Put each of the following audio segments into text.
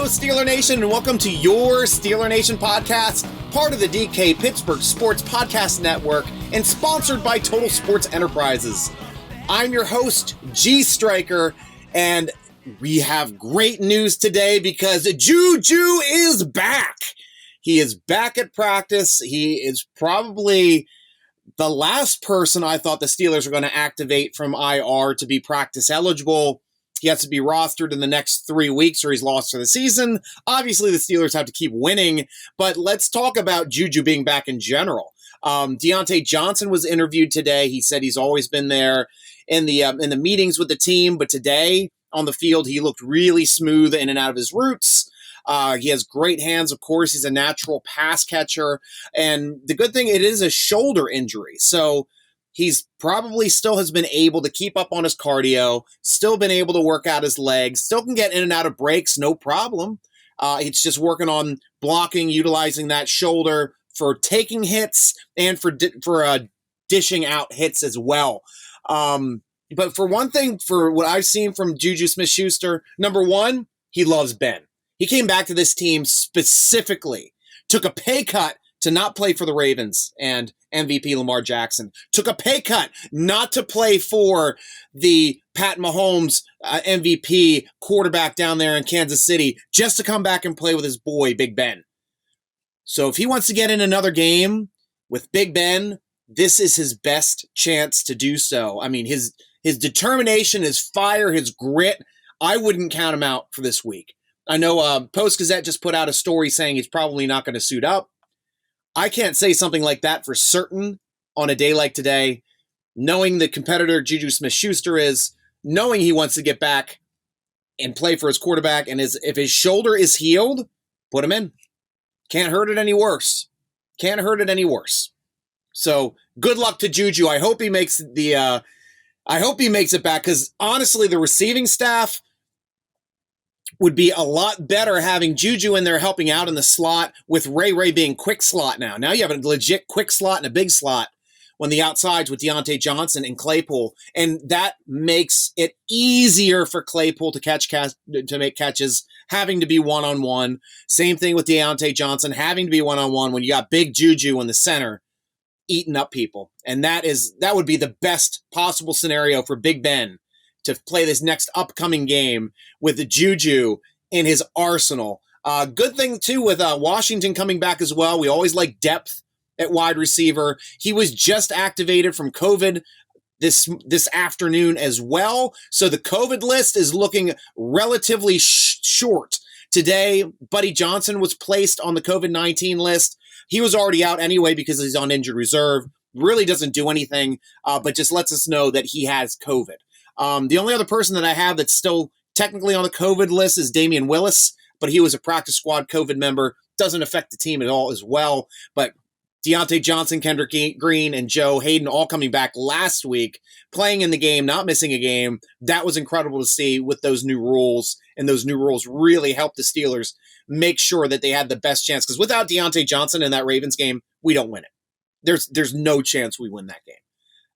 Steeler Nation, and welcome to your Steeler Nation podcast, part of the DK Pittsburgh Sports Podcast Network, and sponsored by Total Sports Enterprises. I'm your host, G Stryker, and we have great news today because JuJu is back. He is back at practice. He is probably the last person I thought the Steelers were going to activate from IR to be practice eligible. He has to be rostered in the next 3 weeks or he's lost for the season. Obviously, the Steelers have to keep winning, but let's talk about JuJu being back in general. Deontay Johnson was interviewed today. He said he's always been there in the meetings with the team, but today on the field, he looked really smooth in and out of his routes. He has great hands, of course. He's a natural pass catcher. And the good thing, it is a shoulder injury. So he's probably still has been able to keep up on his cardio, still been able to work out his legs, still can get in and out of breaks, no problem. It's just working on blocking, utilizing that shoulder for taking hits and for dishing out hits as well. But for one thing, for what I've seen from JuJu Smith-Schuster, number one, he loves Ben. He came back to this team specifically, took a pay cut to not play for the Ravens and MVP Lamar Jackson, took a pay cut not to play for the Pat Mahomes MVP quarterback down there in Kansas City, just to come back and play with his boy, Big Ben. So if he wants to get in another game with Big Ben, this is his best chance to do so. I mean, his determination, his fire, his grit, I wouldn't count him out for this week. I know Post-Gazette just put out a story saying he's probably not going to suit up. I can't say something like that for certain on a day like today, knowing the competitor JuJu Smith-Schuster is, knowing he wants to get back and play for his quarterback, and if his shoulder is healed, put him in. Can't hurt it any worse. Can't hurt it any worse. So good luck to JuJu. I hope he makes it back, because honestly, the receiving staff would be a lot better having JuJu in there helping out in the slot, with Ray being quick slot now. Now you have a legit quick slot and a big slot when the outsides with Deontay Johnson and Claypool, and that makes it easier for Claypool to make catches, having to be one-on-one. Same thing with Deontay Johnson, having to be one-on-one when you got big JuJu in the center eating up people. And that would be the best possible scenario for Big Ben to play this next upcoming game with the JuJu in his arsenal. Good thing, too, with Washington coming back as well. We always like depth at wide receiver. He was just activated from COVID this afternoon as well. So the COVID list is looking relatively short. Today, Buddy Johnson was placed on the COVID-19 list. He was already out anyway because he's on injured reserve. Really doesn't do anything, but just lets us know that he has COVID. The only other person that I have that's still technically on the COVID list is Damian Willis, but he was a practice squad COVID member. Doesn't affect the team at all as well. But Deontay Johnson, Kendrick Green, and Joe Hayden all coming back last week, playing in the game, not missing a game. That was incredible to see with those new rules, and those new rules really helped the Steelers make sure that they had the best chance. Because without Deontay Johnson in that Ravens game, we don't win it. There's no chance we win that game.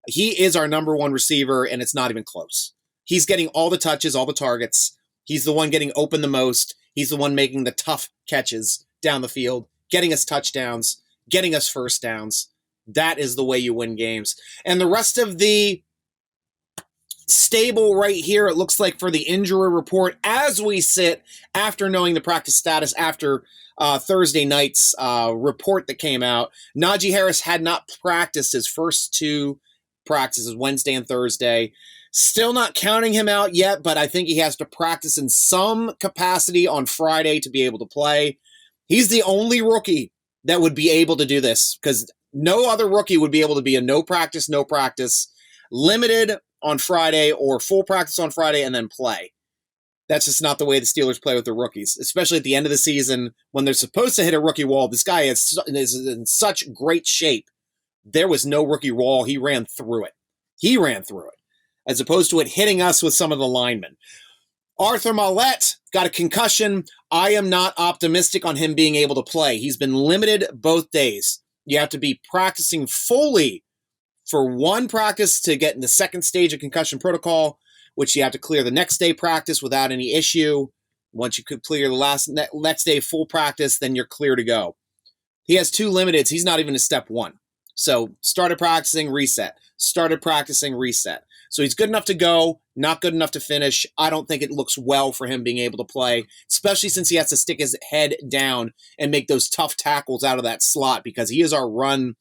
He is our number one receiver, and it's not even close. He's getting all the touches, all the targets. He's the one getting open the most. He's the one making the tough catches down the field, getting us touchdowns, getting us first downs. That is the way you win games. And the rest of the stable right here, it looks like, for the injury report, as we sit after knowing the practice status after Thursday night's report that came out, Najee Harris had not practiced his first two practices, Wednesday and Thursday. Still not counting him out yet, but I think he has to practice in some capacity on Friday to be able to play. He's the only rookie that would be able to do this, because no other rookie would be able to be a no practice, limited on Friday, or full practice on Friday and then play. That's just not the way the Steelers play with their rookies, especially at the end of the season when they're supposed to hit a rookie wall. This guy is in such great shape. There was no rookie wall. He ran through it. As opposed to it hitting us with some of the linemen. Arthur Maulet got a concussion. I am not optimistic on him being able to play. He's been limited both days. You have to be practicing fully for one practice to get in the second stage of concussion protocol, which you have to clear the next day practice without any issue. Once you clear the next day full practice, then you're clear to go. He has 2 limiteds. He's not even a step 1. So started practicing, reset. Started practicing, reset. So he's good enough to go, not good enough to finish. I don't think it looks well for him being able to play, especially since he has to stick his head down and make those tough tackles out of that slot, because he's our run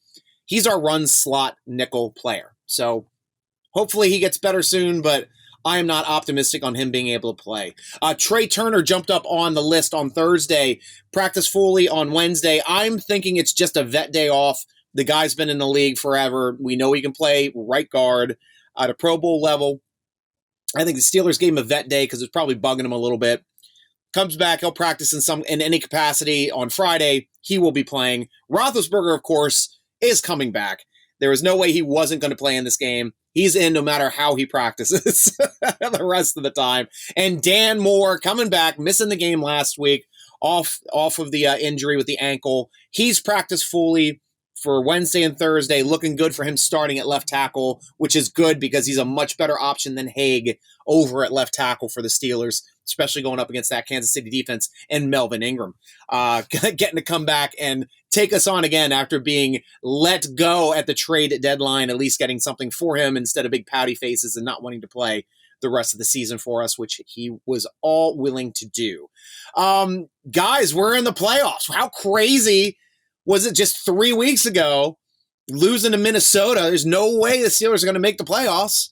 slot nickel player. So hopefully he gets better soon, but I am not optimistic on him being able to play. Trey Turner jumped up on the list on Thursday, practiced fully on Wednesday. I'm thinking it's just a vet day off. The guy's been in the league forever. We know he can play right guard at a Pro Bowl level. I think the Steelers gave him a vet day because it's probably bugging him a little bit. Comes back, he'll practice in any capacity on Friday. He will be playing. Roethlisberger, of course, is coming back. There is no way he wasn't going to play in this game. He's in no matter how he practices the rest of the time. And Dan Moore coming back, missing the game last week off of the injury with the ankle. He's practiced fully for Wednesday and Thursday, looking good for him starting at left tackle, which is good because he's a much better option than Haig over at left tackle for the Steelers, especially going up against that Kansas City defense and Melvin Ingram. Getting to come back and take us on again after being let go at the trade deadline, at least getting something for him instead of big pouty faces and not wanting to play the rest of the season for us, which he was all willing to do. Guys, we're in the playoffs. How crazy was it just 3 weeks ago, losing to Minnesota? There's no way the Steelers are going to make the playoffs.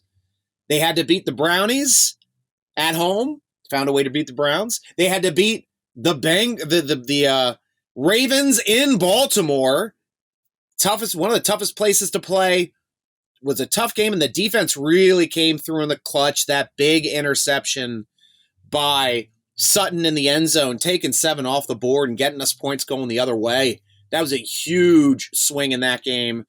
They had to beat the Brownies at home, found a way to beat the Browns. They had to beat the Ravens in Baltimore. One of the toughest places to play. Was a tough game, and the defense really came through in the clutch. That big interception by Sutton in the end zone, taking 7 off the board and getting us points going the other way. That was a huge swing in that game.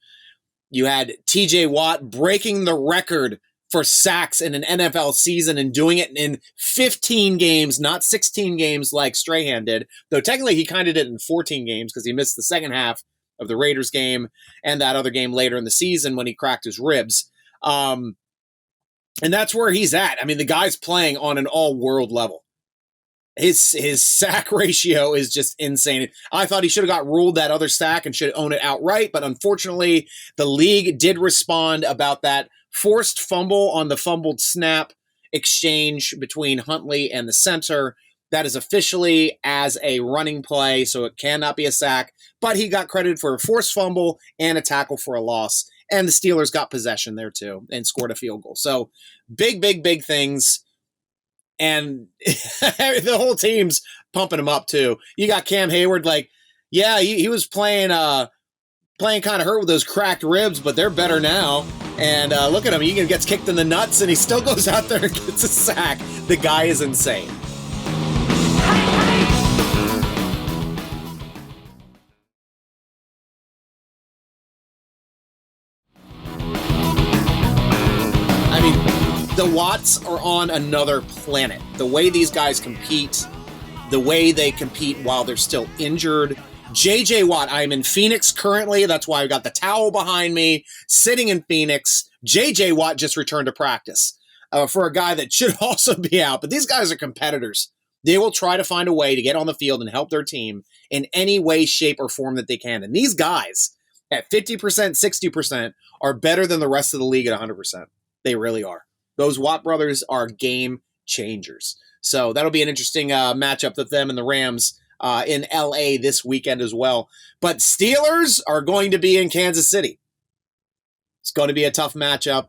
You had TJ Watt breaking the record for sacks in an NFL season and doing it in 15 games, not 16 games like Strahan did, though technically he kind of did it in 14 games because he missed the second half of the Raiders game and that other game later in the season when he cracked his ribs. And that's where he's at. I mean, the guy's playing on an all-world level. His sack ratio is just insane. I thought he should have got ruled that other sack and should own it outright, but unfortunately, the league did respond about that forced fumble on the fumbled snap exchange between Huntley and the center. That is officially as a running play, so it cannot be a sack, but he got credited for a forced fumble and a tackle for a loss, and the Steelers got possession there too and scored a field goal. So big things. And the whole team's pumping him up too. You got Cam Hayward, he was playing kind of hurt with those cracked ribs, but they're better now. And look at him, he gets kicked in the nuts, and he still goes out there and gets a sack. The guy is insane. The Watts are on another planet. The way these guys compete, the way they compete while they're still injured. JJ Watt, I'm in Phoenix currently. That's why I've got the towel behind me, sitting in Phoenix. JJ Watt just returned to practice for a guy that should also be out. But these guys are competitors. They will try to find a way to get on the field and help their team in any way, shape, or form that they can. And these guys at 50%, 60% are better than the rest of the league at 100%. They really are. Those Watt brothers are game changers. So that'll be an interesting matchup with them and the Rams in LA this weekend as well. But Steelers are going to be in Kansas City. It's going to be a tough matchup.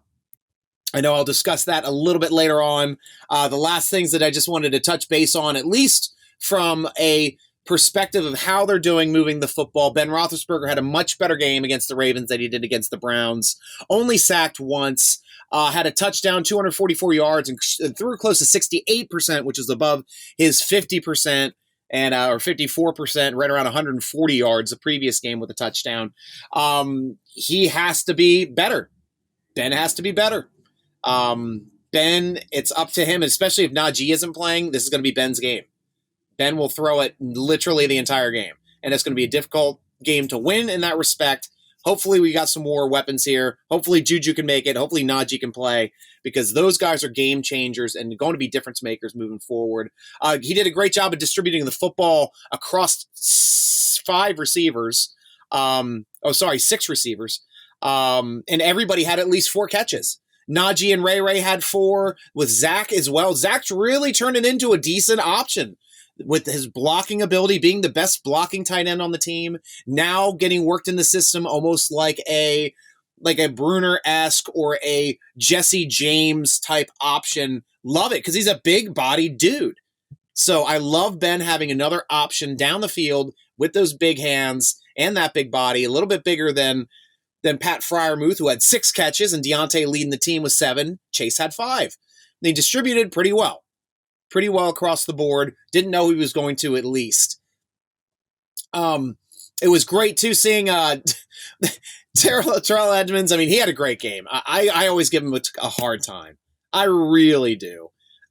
I know I'll discuss that a little bit later on. The last things that I just wanted to touch base on, at least from a perspective of how they're doing moving the football. Ben Roethlisberger had a much better game against the Ravens than he did against the Browns. Only sacked once. Had a touchdown, 244 yards, and threw close to 68%, which is above his 50% and or 54%, right around 140 yards the previous game with a touchdown. He has to be better. Ben has to be better. Ben, it's up to him, especially if Najee isn't playing. This is going to be Ben's game. Ben will throw it literally the entire game, and it's going to be a difficult game to win in that respect. hopefully we got some more weapons here. Hopefully JuJu can make it. Hopefully Najee can play, because those guys are game changers and going to be difference makers moving forward. He did a great job of distributing the football across six receivers. And everybody had at least 4 catches. Najee and Ray had 4, with Zach as well. Zach's really turning into a decent option with his blocking ability, being the best blocking tight end on the team, now getting worked in the system almost like a Bruner-esque or a Jesse James type option. Love it, because he's a big body dude. So I love Ben having another option down the field with those big hands and that big body, a little bit bigger than Pat Freiermuth, who had 6 catches, and Deontay leading the team with 7. Chase had 5. They distributed pretty well across the board. Didn't know he was going to, at least. It was great too seeing Terrell Edmonds. I mean, he had a great game. I always give him a hard time. I really do.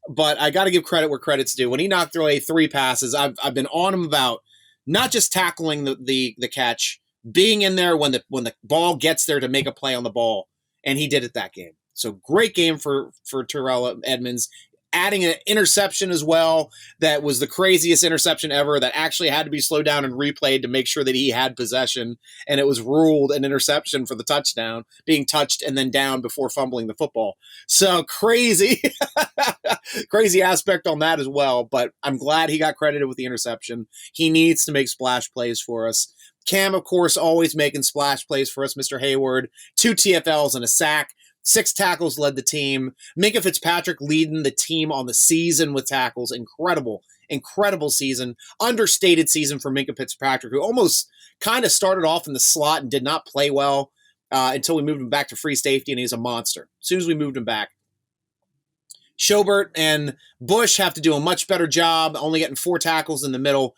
But I got to give credit where credit's due. When he knocked away 3 passes, I've been on him about not just tackling the catch, being in there when the ball gets there to make a play on the ball, and he did it that game. So great game for Terrell Edmonds, adding an interception as well. That was the craziest interception ever, that actually had to be slowed down and replayed to make sure that he had possession, and it was ruled an interception for the touchdown, being touched and then down before fumbling the football. So crazy aspect on that as well, but I'm glad he got credited with the interception. He needs to make splash plays for us. Cam, of course, always making splash plays for us. Mr. Hayward, 2 TFLs and a sack. 6 tackles led the team. Minkah Fitzpatrick leading the team on the season with tackles. Incredible season. Understated season for Minkah Fitzpatrick, who almost kind of started off in the slot and did not play well until we moved him back to free safety, and he's a monster. As soon as we moved him back. Schobert and Bush have to do a much better job, only getting 4 tackles in the middle.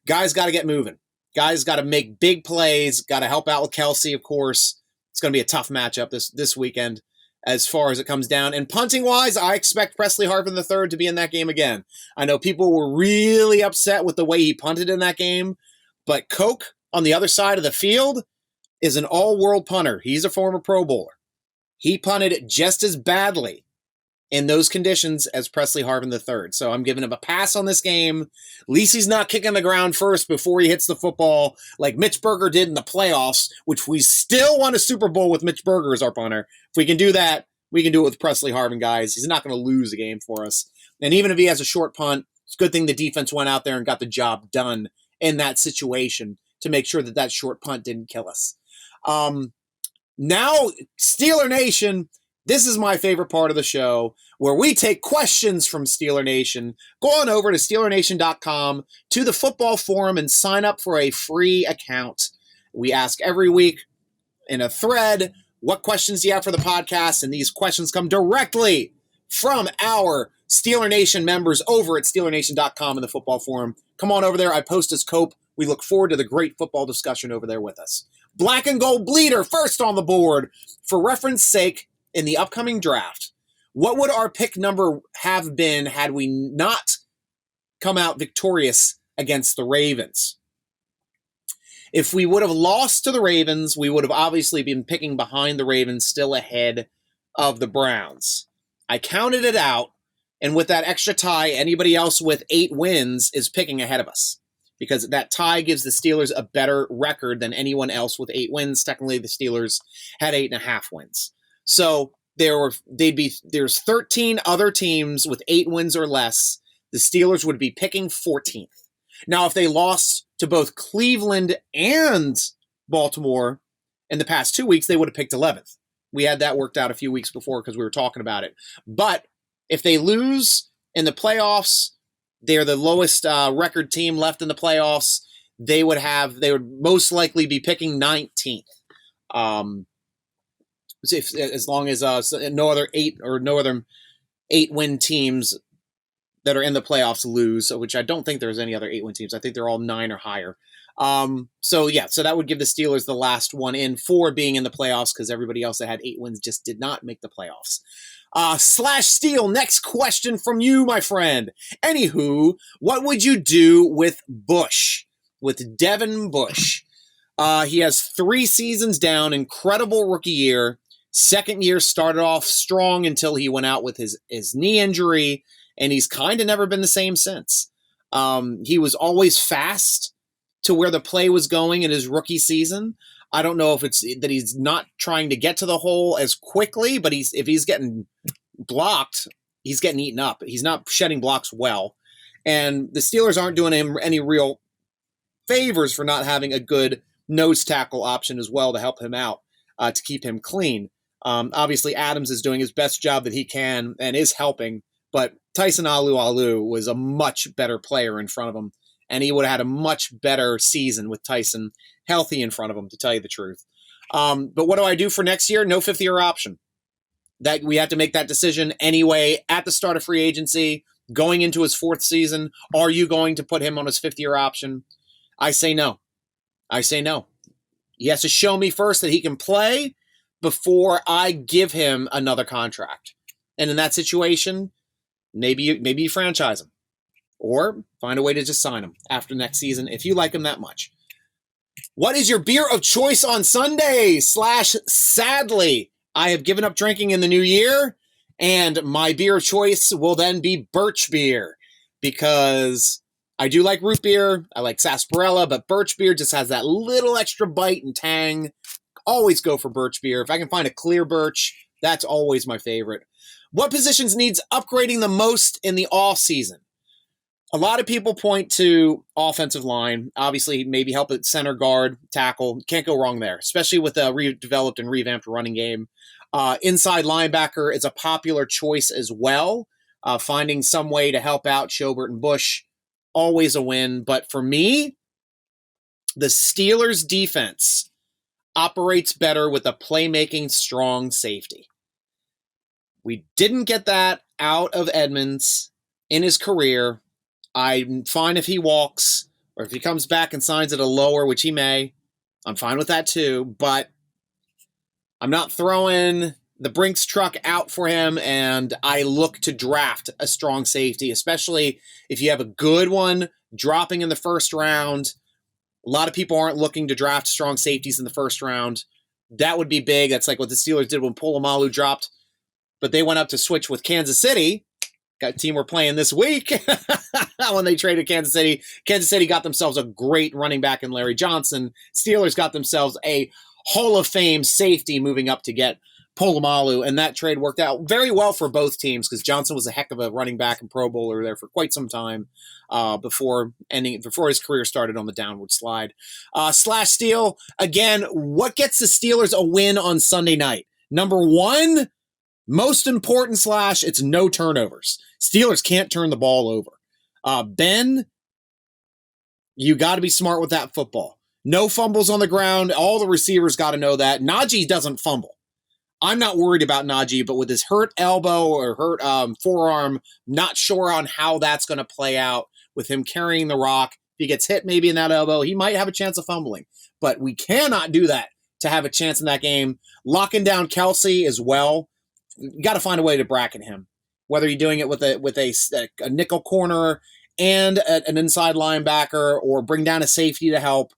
Guys got to get moving. Guys got to make big plays, got to help out with Kelsey, of course. It's going to be a tough matchup this weekend as far as it comes down. And punting-wise, I expect Presley Harvin III to be in that game again. I know people were really upset with the way he punted in that game, but Koch on the other side of the field is an all-world punter. He's a former Pro Bowler. He punted just as badly in those conditions as Presley Harvin III. So I'm giving him a pass on this game. At least he's not kicking the ground first before he hits the football like Mitch Berger did in the playoffs, which we still won a Super Bowl with Mitch Berger as our punter. If we can do that, we can do it with Presley Harvin, guys. He's not going to lose a game for us. And even if he has a short punt, it's a good thing the defense went out there and got the job done in that situation to make sure that short punt didn't kill us. Now, Steeler Nation, this is my favorite part of the show, where we take questions from Steeler Nation. Go on over to SteelerNation.com to the football forum and sign up for a free account. We ask every week in a thread, what questions do you have for the podcast? And these questions come directly from our Steeler Nation members over at SteelerNation.com in the football forum. Come on over there. I post as Cope. We look forward to the great football discussion over there with us. Black and Gold Bleeder first on the board. For reference sake, in the upcoming draft, what would our pick number have been had we not come out victorious against the Ravens? If we would have lost to the Ravens, we would have obviously been picking behind the Ravens, still ahead of the Browns. I counted it out, and with that extra tie, anybody else with 8 wins is picking ahead of us, because that tie gives the Steelers a better record than anyone else with 8 wins. Technically, the Steelers had 8.5 wins. So there's 13 other teams with 8 wins or less. The Steelers would be picking 14th. Now, if they lost to both Cleveland and Baltimore in the past 2 weeks, they would have picked 11th. We had that worked out a few weeks before because we were talking about it. But if they lose in the playoffs, they're the lowest record team left in the playoffs. They would most likely be picking 19th. As long as no other 8-win teams that are in the playoffs lose, which I don't think there's any other 8-win teams. I think they're all 9 or higher. So that would give the Steelers the last one in for being in the playoffs, because everybody else that had 8 wins just did not make the playoffs. /Steel, next question from you, my friend. Anywho, what would you do with Bush, with Devin Bush? He has 3 seasons down, incredible rookie year. Second year started off strong until he went out with his knee injury, and he's kind of never been the same since. He was always fast to where the play was going in his rookie season. I don't know if it's that he's not trying to get to the hole as quickly, but if he's getting blocked, he's getting eaten up. He's not shedding blocks well. And the Steelers aren't doing him any real favors for not having a good nose tackle option as well to help him out, to keep him clean. Obviously, Adams is doing his best job that he can and is helping, but Tyson Alu was a much better player in front of him, and he would have had a much better season with Tyson healthy in front of him, to tell you the truth. But what do I do for next year? No fifth-year option. That we have to make that decision anyway at the start of free agency, going into his 4th season. Are you going to put him on his 5th-year option? I say no. He has to show me first that he can play before I give him another contract. And in that situation, maybe you franchise him or find a way to just sign him after next season if you like him that much. What is your beer of choice on Sunday? Sadly, I have given up drinking in the new year, and my beer of choice will then be birch beer, because I do like root beer. I like sarsaparilla, but birch beer just has that little extra bite and tang. Always go for birch beer. If I can find a clear birch, that's always my favorite. What positions needs upgrading the most in the off season? A lot of people point to offensive line. Obviously, maybe help at center, guard, tackle. Can't go wrong there, especially with a redeveloped and revamped running game. Inside linebacker is a popular choice as well. Finding some way to help out Schobert and Bush, always a win. But for me, the Steelers' defense operates better with a playmaking, strong safety. We didn't get that out of Edmonds in his career. I'm fine if he walks, or if he comes back and signs at a lower, which he may. I'm fine with that too, but I'm not throwing the Brinks truck out for him, and I look to draft a strong safety, especially if you have a good one dropping in the first round. A lot of people aren't looking to draft strong safeties in the first round. That would be big. That's like what the Steelers did when Polamalu dropped, but they went up to switch with Kansas City. Got a team we're playing this week. When they traded Kansas City, Kansas City got themselves a great running back in Larry Johnson. Steelers got themselves a Hall of Fame safety moving up to get Polamalu, and that trade worked out very well for both teams because Johnson was a heck of a running back and Pro Bowler there for quite some time before his career started on the downward slide. Slash Steel, again, what gets the Steelers a win on Sunday night? Number one, most important, Slash, it's no turnovers. Steelers can't turn the ball over. Ben, you got to be smart with that football. No fumbles on the ground. All the receivers got to know that. Najee doesn't fumble. I'm not worried about Najee, but with his hurt elbow or hurt forearm, not sure on how that's going to play out with him carrying the rock. If he gets hit maybe in that elbow, he might have a chance of fumbling. But we cannot do that to have a chance in that game. Locking down Kelsey as well. You got to find a way to bracket him, whether you're doing it with a nickel corner and an inside linebacker, or bring down a safety to help.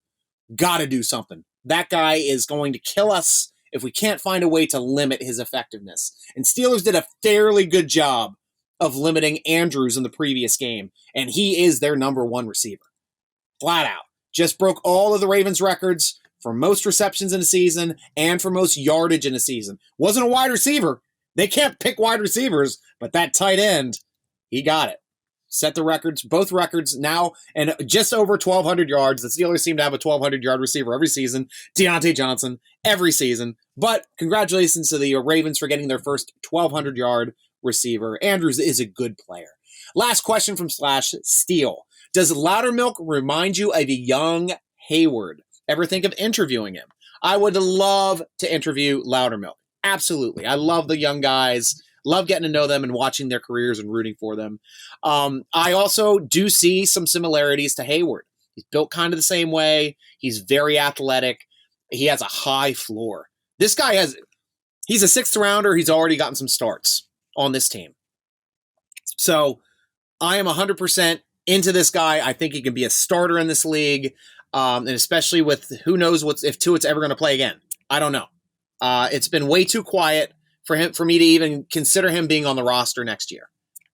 Got to do something. That guy is going to kill us if we can't find a way to limit his effectiveness. And Steelers did a fairly good job of limiting Andrews in the previous game, and he is their number one receiver. Flat out. Just broke all of the Ravens' records for most receptions in a season and for most yardage in a season. Wasn't a wide receiver. They can't pick wide receivers, but that tight end, he got it. Set the records, both records now, and just over 1,200 yards. The Steelers seem to have a 1,200-yard receiver every season. Deontay Johnson, every season. But congratulations to the Ravens for getting their first 1,200-yard receiver. Andrews is a good player. Last question from Slash Steel. Does Loudermilk remind you of a young Hayward? Ever think of interviewing him? I would love to interview Loudermilk. Absolutely. I love the young guys. Love getting to know them and watching their careers and rooting for them. I also do see some similarities to Hayward. He's built kind of the same way. He's very athletic. He has a high floor. This guy he's a 6th rounder. He's already gotten some starts on this team. So I am 100% into this guy. I think he can be a starter in this league. And especially with who knows if Tuitt's ever going to play again. I don't know. It's been way too quiet for me to even consider him being on the roster next year.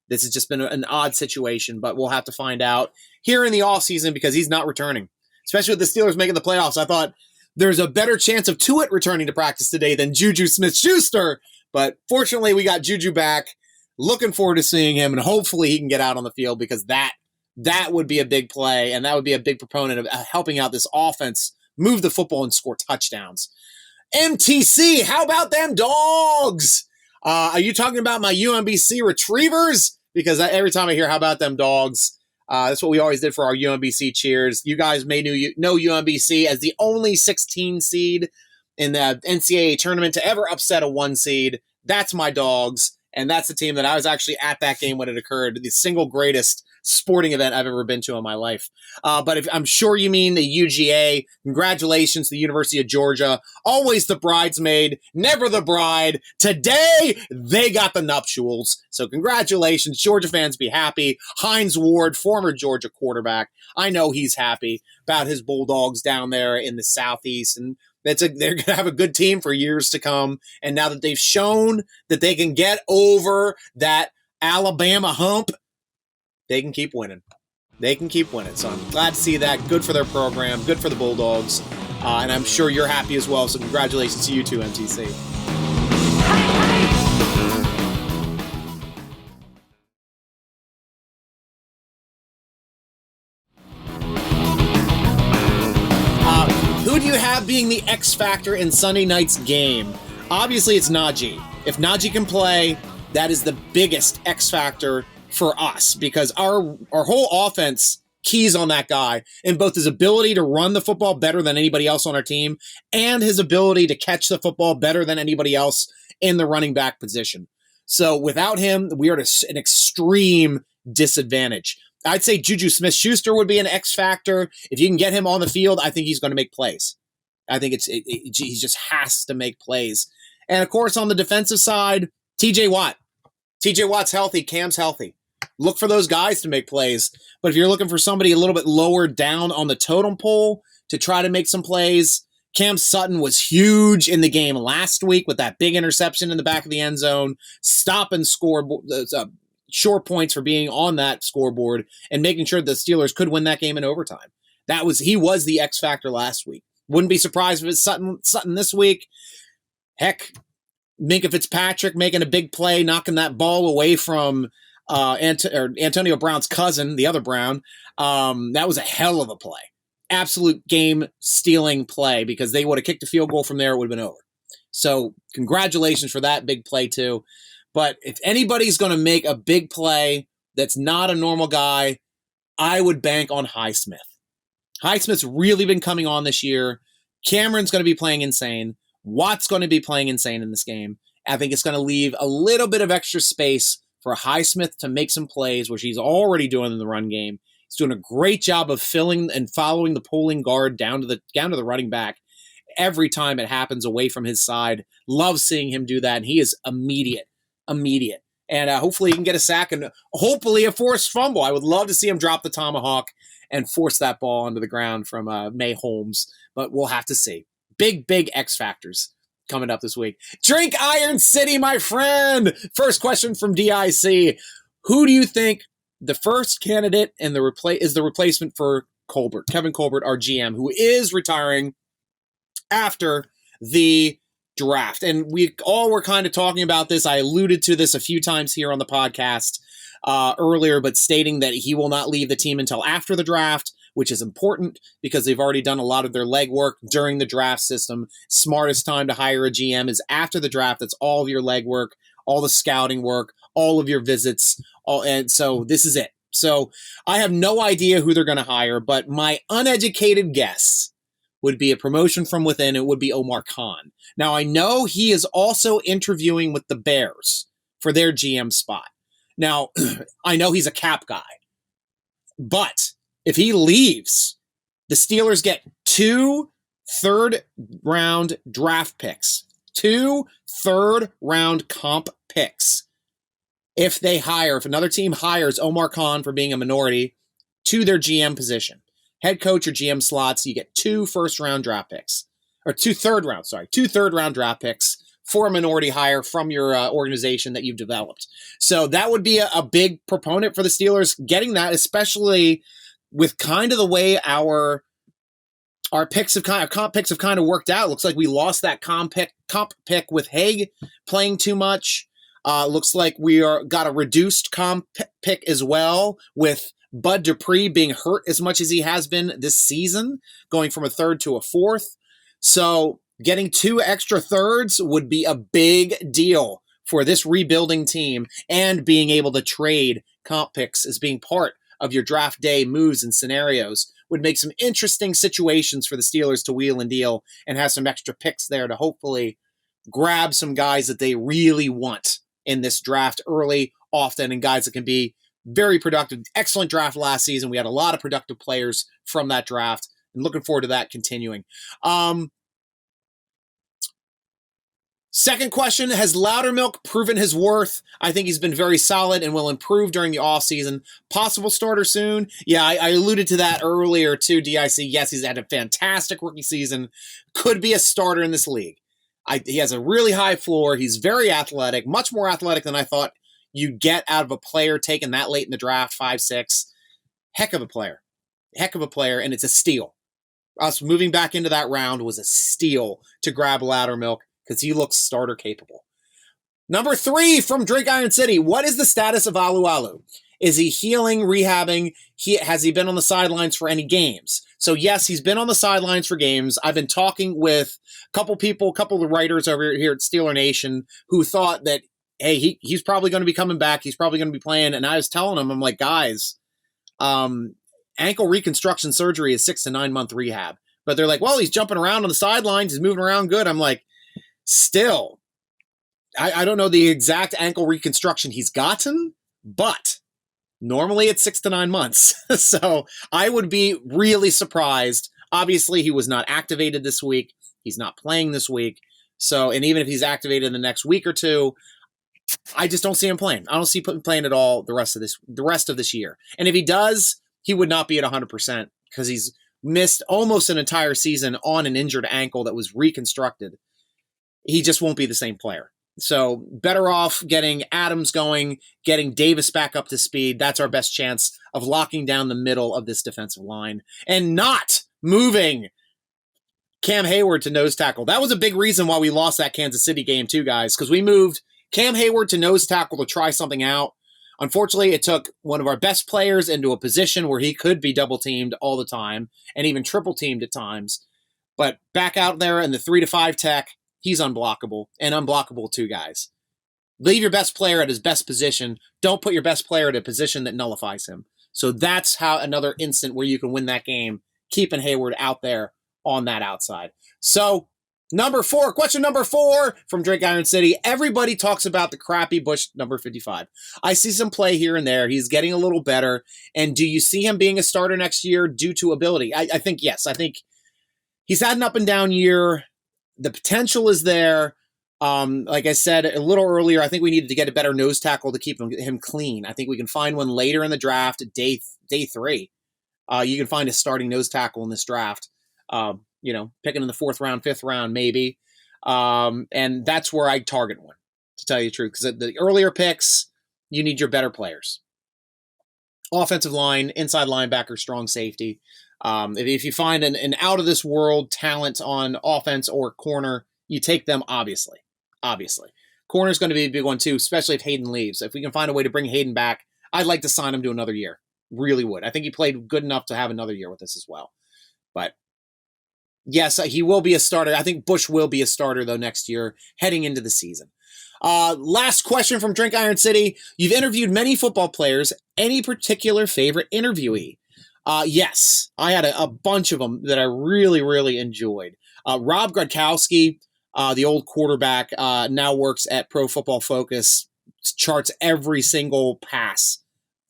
This has just been an odd situation, but we'll have to find out here in the offseason because he's not returning, especially with the Steelers making the playoffs. I thought there's a better chance of Tuitt returning to practice today than JuJu Smith-Schuster, but fortunately we got JuJu back. Looking forward to seeing him, and hopefully he can get out on the field because that would be a big play, and that would be a big proponent of helping out this offense move the football and score touchdowns. MTC, how about them dogs? Are you talking about my UMBC Retrievers? Because every time I hear how about them dogs, that's what we always did for our UMBC cheers. You guys may know UMBC as the only 16 seed in the NCAA tournament to ever upset a 1 seed. That's my dogs, and that's the team that I was actually at that game when it occurred, the single greatest sporting event I've ever been to in my life. But I'm sure you mean the UGA. Congratulations to the University of Georgia. Always the bridesmaid, never the bride. Today, they got the nuptials. So congratulations. Georgia fans be happy. Hines Ward, former Georgia quarterback. I know he's happy about his Bulldogs down there in the Southeast. And they're going to have a good team for years to come. And now that they've shown that they can get over that Alabama hump, they can keep winning. They can keep winning. So I'm glad to see that. Good for their program. Good for the Bulldogs. And I'm sure you're happy as well. So congratulations to you too, MTC. Who do you have being the X factor in Sunday night's game? Obviously, it's Najee. If Najee can play, that is the biggest X factor for us because our whole offense keys on that guy in both his ability to run the football better than anybody else on our team and his ability to catch the football better than anybody else in the running back position. So without him, we are at an extreme disadvantage. I'd say JuJu Smith-Schuster would be an X factor. If you can get him on the field, I think he's going to make plays. I think he just has to make plays. And of course, on the defensive side, TJ Watt. TJ Watt's healthy. Cam's healthy. Look for those guys to make plays. But if you're looking for somebody a little bit lower down on the totem pole to try to make some plays, Cam Sutton was huge in the game last week with that big interception in the back of the end zone, stop and score short points for being on that scoreboard and making sure the Steelers could win that game in overtime. He was the X factor last week. Wouldn't be surprised if it's Sutton this week. Heck, Minkah Fitzpatrick making a big play, knocking that ball away from Antonio Brown's cousin, the other Brown. That was a hell of a play. Absolute game-stealing play because they would have kicked a field goal from there, it would have been over. So congratulations for that big play too. But if anybody's going to make a big play that's not a normal guy, I would bank on Highsmith. Highsmith's really been coming on this year. Cameron's going to be playing insane. Watt's going to be playing insane in this game. I think it's going to leave a little bit of extra space for Highsmith to make some plays, which he's already doing in the run game. He's doing a great job of filling and following the pulling guard down to the running back every time it happens away from his side. Love seeing him do that, and he is immediate. And hopefully he can get a sack and hopefully a forced fumble. I would love to see him drop the tomahawk and force that ball onto the ground from May Holmes, but we'll have to see. Big X factors coming up this week. Drink Iron City, my friend. First question from DIC. Who do you think the first candidate and is the replacement for Colbert, Kevin Colbert, our GM, who is retiring after the draft? And we all were kind of talking about this. I alluded to this a few times here on the podcast earlier, but stating that he will not leave the team until after the draft, which is important because they've already done a lot of their legwork during the draft system. Smartest time to hire a GM is after the draft. That's all of your legwork, all the scouting work, all of your visits. And so this is it. So I have no idea who they're going to hire, but my uneducated guess would be a promotion from within. It would be Omar Khan. Now, I know he is also interviewing with the Bears for their GM spot. Now, I know he's a cap guy, but if he leaves, the Steelers get 2 third-round draft picks, 2 third-round comp picks. If another team hires Omar Khan for being a minority to their GM position. head coach or GM slots, you get 2 first-round draft picks. Or 2 third-round draft picks for a minority hire from your organization that you've developed. So that would be a big proponent for the Steelers getting that, especially with kind of the way our comp picks have kind of worked out. Looks like we lost that comp pick with Haig playing too much. Looks like we got a reduced comp pick as well, with Bud Dupree being hurt as much as he has been this season, going from a 3rd to a 4th. So getting 2 extra thirds would be a big deal for this rebuilding team, and being able to trade comp picks as being part of your draft day moves and scenarios would make some interesting situations for the Steelers to wheel and deal, and have some extra picks there to hopefully grab some guys that they really want in this draft early, often, and guys that can be very productive. Excellent draft last season. We had a lot of productive players from that draft, and looking forward to that continuing. Second question, has Loudermilk proven his worth? I think he's been very solid and will improve during the offseason. Possible starter soon? Yeah, I alluded to that earlier too, DIC. Yes, he's had a fantastic rookie season. Could be a starter in this league. He has a really high floor. He's very athletic, much more athletic than I thought you'd get out of a player taken that late in the draft, 5'6". Heck of a player, and it's a steal. Us moving back into that round was a steal to grab Loudermilk, because he looks starter capable. Number 3 from Drake Iron City. What is the status of Alu? Is he healing, rehabbing? Has he been on the sidelines for any games? So yes, he's been on the sidelines for games. I've been talking with a couple of the writers over here at Steeler Nation who thought that, hey, he's probably going to be coming back. He's probably going to be playing. And I was telling them, I'm like, guys, ankle reconstruction surgery is 6 to 9 month rehab. But they're like, well, he's jumping around on the sidelines. He's moving around good. I'm like, still, I don't know the exact ankle reconstruction he's gotten, but normally it's 6 to 9 months. So I would be really surprised. Obviously, he was not activated this week. He's not playing this week. So, and even if he's activated in the next week or two, I just don't see him playing. I don't see him playing at all the rest of this year. And if he does, he would not be at 100%, because he's missed almost an entire season on an injured ankle that was reconstructed. He just won't be the same player. So better off getting Adams going, getting Davis back up to speed. That's our best chance of locking down the middle of this defensive line, and not moving Cam Hayward to nose tackle. That was a big reason why we lost that Kansas City game too, guys, because we moved Cam Hayward to nose tackle to try something out. Unfortunately, it took one of our best players into a position where he could be double teamed all the time, and even triple teamed at times. But back out there in the 3 to 5 tech, he's unblockable, and unblockable too, guys. Leave your best player at his best position. Don't put your best player at a position that nullifies him. So that's how another instant where you can win that game, keeping Hayward out there on that outside. So question number 4 from Drake Iron City. Everybody talks about the crappy Bush number 55. I see some play here and there. He's getting a little better. And do you see him being a starter next year due to ability? I think yes. I think he's had an up and down year. The potential is there. Like I said a little earlier, I think we needed to get a better nose tackle to keep him clean. I think we can find one later in the draft, day 3. You can find a starting nose tackle in this draft. Picking in the 4th round, 5th round, maybe. And that's where I target one, to tell you the truth. Because the earlier picks, you need your better players. Offensive line, inside linebacker, strong safety. If you find an out-of-this-world talent on offense or corner, you take them, obviously. Corner's going to be a big one, too, especially if Hayden leaves. If we can find a way to bring Hayden back, I'd like to sign him to another year. Really would. I think he played good enough to have another year with us as well. But yes, he will be a starter. I think Bush will be a starter, though, next year, heading into the season. Last question from Drink Iron City. You've interviewed many football players. Any particular favorite interviewee? Yes, I had a bunch of them that I really, really enjoyed. Rob Gronkowski, the old quarterback, now works at Pro Football Focus, charts every single pass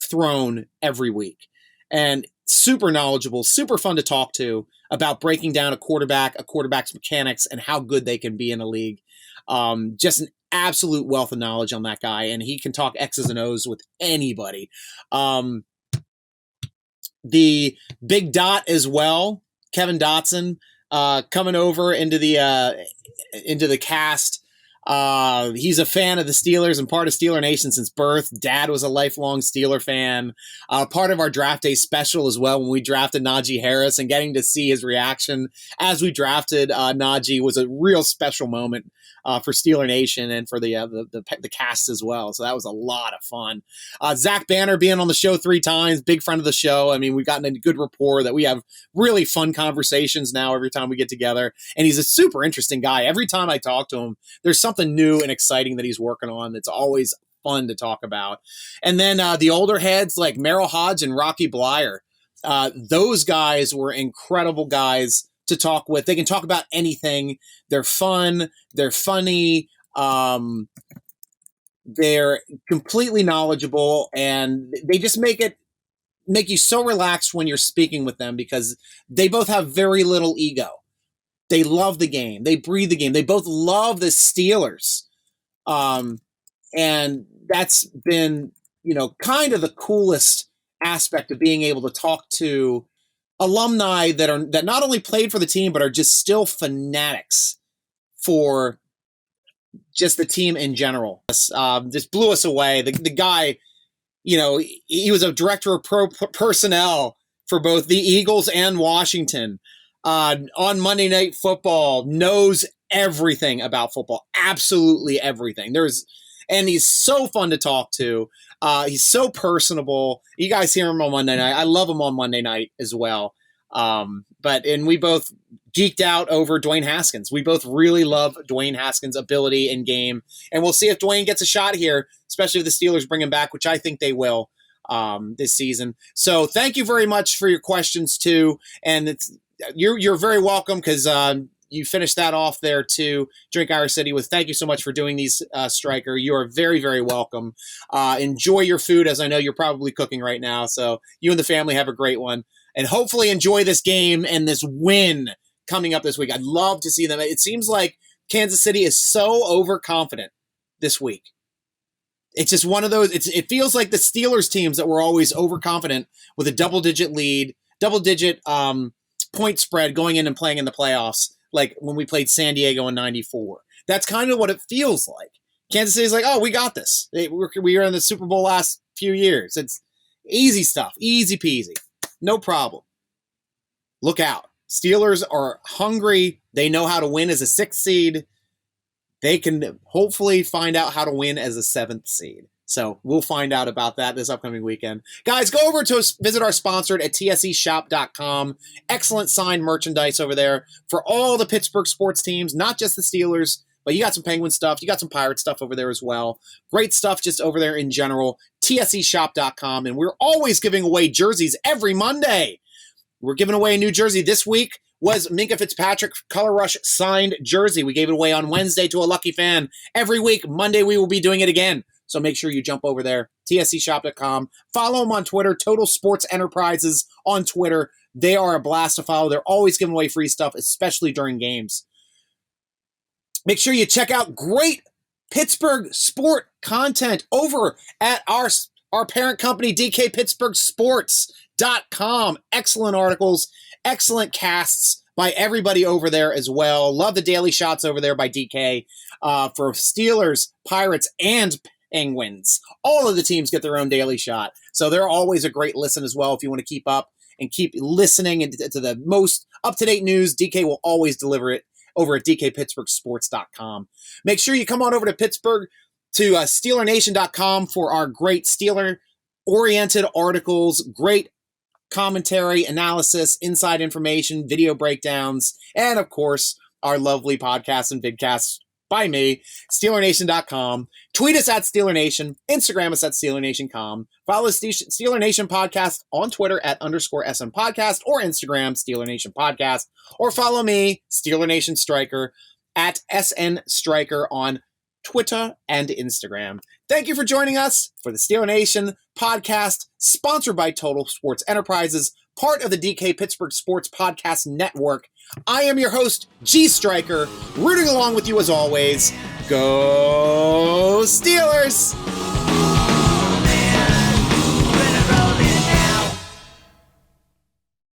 thrown every week. And super knowledgeable, super fun to talk to about breaking down a quarterback's mechanics, and how good they can be in a league. Just an absolute wealth of knowledge on that guy, and he can talk X's and O's with anybody. the big dot as well, Kevin Dotson, coming over into the cast. He's a fan of the Steelers and part of Steeler Nation since birth. Dad was a lifelong Steeler fan. Part of our draft day special as well when we drafted Najee Harris, and getting to see his reaction as we drafted Najee was a real special moment for Steeler Nation and for the cast as well. So that was a lot of fun. Zach Banner being on the show 3 times, big friend of the show. I mean, we've gotten a good rapport that we have really fun conversations now every time we get together. And he's a super interesting guy. Every time I talk to him, there's something new and exciting that he's working on that's always fun to talk about. And then the older heads like Merrill Hodge and Rocky Blyer, those guys were incredible guys to talk with. They can talk about anything. They're fun. They're funny. They're completely knowledgeable, and they just make you so relaxed when you're speaking with them because they both have very little ego. They love the game. They breathe the game. They both love the Steelers. And that's been, kind of the coolest aspect of being able to talk to alumni that not only played for the team, but are just still fanatics for just the team in general. Just blew us away. The guy, he was a director of personnel for both the Eagles and Washington. On Monday Night Football, knows everything about football, absolutely everything. And he's so fun to talk to. He's so personable. You guys hear him on Monday night. I love him on Monday night as well. And we both geeked out over Dwayne Haskins. We both really love Dwayne Haskins' ability in game. And we'll see if Dwayne gets a shot here, especially if the Steelers bring him back, which I think they will this season. So thank you very much for your questions too. And you're very welcome because you finished that off there too. Drink Our City with thank you so much for doing these, Stryker. You are very, very welcome. Enjoy your food, as I know you're probably cooking right now. So you and the family have a great one. And hopefully enjoy this game and this win coming up this week. I'd love to see them. It seems like Kansas City is so overconfident this week. It's just one of those. It feels like the Steelers teams that were always overconfident with a double-digit lead, double-digit point spread going in and playing in the playoffs, like when we played San Diego in '94. That's kind of what it feels like. Kansas City's like, oh, we got this. We were in the Super Bowl last few years. It's easy stuff, easy peasy, no problem. Look out. Steelers are hungry. They know how to win as a 6th seed. They can hopefully find out how to win as a 7th seed. So we'll find out about that this upcoming weekend. Guys, go over to visit our sponsor at tseshop.com. Excellent signed merchandise over there for all the Pittsburgh sports teams, not just the Steelers, but you got some Penguin stuff. You got some Pirate stuff over there as well. Great stuff just over there in general. tseshop.com. And we're always giving away jerseys every Monday. We're giving away a new jersey. This week was Minka Fitzpatrick Color Rush signed jersey. We gave it away on Wednesday to a lucky fan. Every week, Monday, we will be doing it again. So make sure you jump over there, tseshop.com. Follow them on Twitter, Total Sports Enterprises on Twitter. They are a blast to follow. They're always giving away free stuff, especially during games. Make sure you check out great Pittsburgh sport content over at our parent company, DK Pittsburgh Sports.com. Excellent articles, excellent casts by everybody over there as well. Love the daily shots over there by DK for Steelers, Pirates, and Penguins. All of the teams get their own daily shot. So they're always a great listen as well. If you want to keep up and keep listening to the most up-to-date news, DK will always deliver it over at dkpittsburghsports.com. Make sure you come on over to Pittsburgh to SteelerNation.com for our great Steeler-oriented articles, great commentary, analysis, inside information, video breakdowns, and of course, our lovely podcasts and vidcasts by me, SteelerNation.com. Tweet us at SteelerNation. Instagram us at SteelerNation.com. Follow Steeler Nation Podcast on Twitter at _SM Podcast or Instagram, Steeler Nation Podcast. Or follow me, Steeler Nation Stryker, at SN Stryker on Twitter and Instagram. Thank you for joining us for the Steeler Nation Podcast, sponsored by Total Sports Enterprises, part of the DK Pittsburgh Sports Podcast Network. I am your host, G Stryker, rooting along with you as always. Go Steelers!